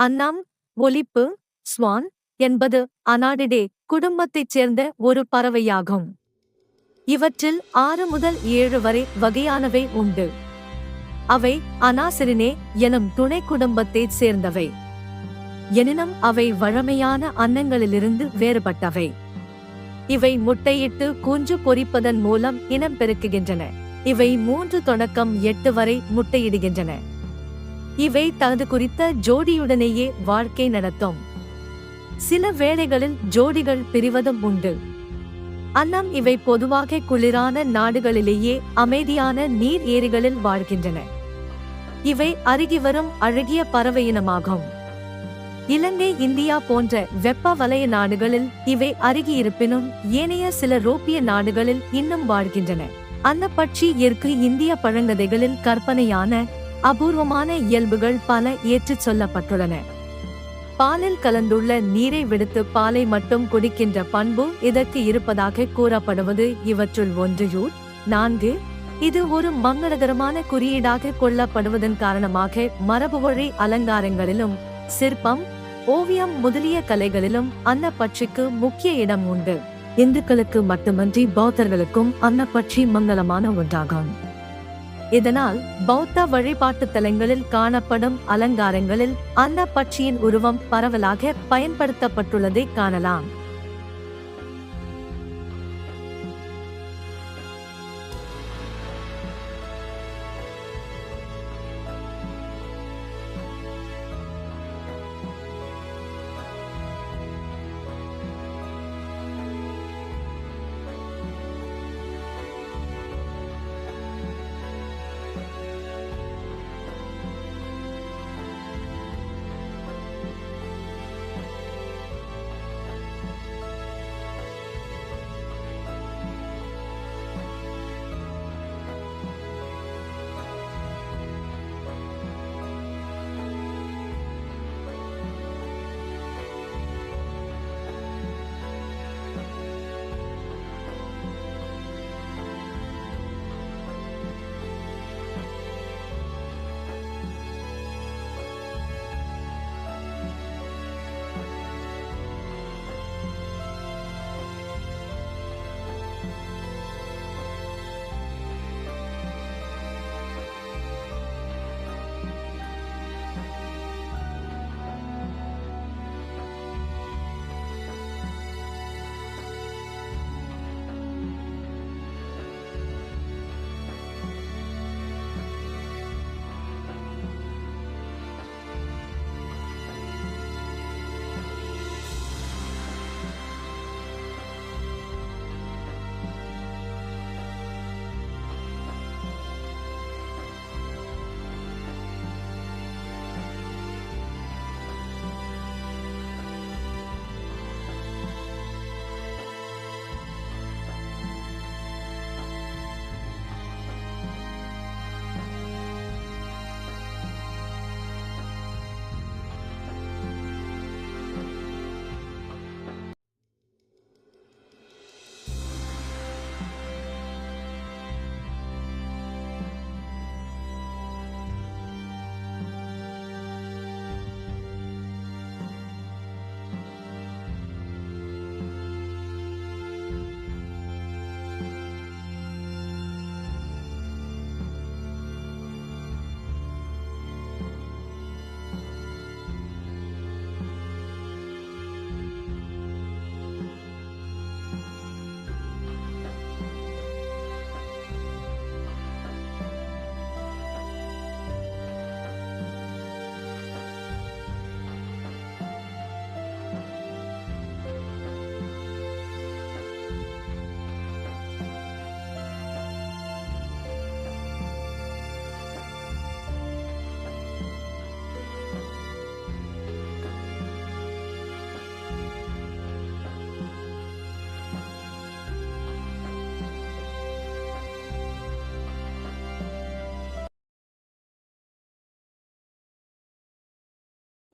அன்னம், ஒலிப்பு, ஸ்வான் என்பது அனாடிடே குடும்பத்தைச் சேர்ந்த ஒரு பறவையாகும். இவற்றில் 6 முதல் 7 வரை வகையானவை உண்டு. அவை அனாசிரினே எனும் துணை குடும்பத்தைச் சேர்ந்தவை. எனினும் அவை வழமையான அன்னங்களிலிருந்து வேறுபட்டவை. இவை முட்டையிட்டு குஞ்சு பொரிப்பதன் மூலம் இனம் பெருக்குகின்றன. இவை 3 தொடக்கம் 8 வரை முட்டையிடுகின்றன. இவை தனது குறித்த ஜோடியுடனேயே வாழ்க்கை நடத்தும். சில வேளைகளில் ஜோடிகள் பிரிவதும் உண்டு. அன்னம் இவை பொதுவாக குளிரான நாடுகளிலேயே அமைதியான நீர் ஏரிகளில் வாழ்கின்றன. இவை அருகிவரும் அழகிய பறவை இனமாகும். இலங்கை, இந்தியா போன்ற வெப்ப வலய நாடுகளில் இவை அருகியிருப்பினும் ஏனைய சில ரோப்பிய நாடுகளில் இன்னும் வாழ்கின்றன. அன்னப்பட்சி இயற்கு இந்திய பழங்கதைகளில் கற்பனையான அபூர்வமான இயல்புகள் பல ஏற்றுச் சொல்லப்பட்டுள்ளன. பாலில் கலந்துள்ள நீரை விடுத்து பாலை மட்டும் குடிக்கின்ற பண்பு இதற்கு இருப்பதாக கூறப்படுவது இவற்றுள் ஒன்று. 4 இது ஒரு மங்களகரமான குறியீடாக கொள்ளப்படுவதன் காரணமாக மரபுவழி அலங்காரங்களிலும் சிற்பம், ஓவியம் முதலிய கலைகளிலும் அன்னப்பட்சிக்கு முக்கிய இடம் உண்டு. இந்துக்களுக்கு மட்டுமன்றி பௌத்தர்களுக்கும் அன்னப்பட்சி மங்களமான ஒன்றாகும். இதனால் பௌத்த வழிபாட்டுத் தலங்களில் காணப்படும் அலங்காரங்களில் அன்னப்பட்சியின் உருவம் பரவலாக பயன்படுத்தப்பட்டுள்ளதை காணலாம்.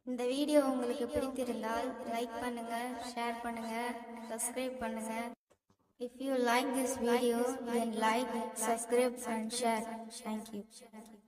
இந்த வீடியோ உங்களுக்கு பிடித்திருந்தால் லைக் பண்ணுங்க, ஷேர் பண்ணுங்க, சப்ஸ்கிரைப் பண்ணுங்க. If you like this video, then like, subscribe and share. Thank you.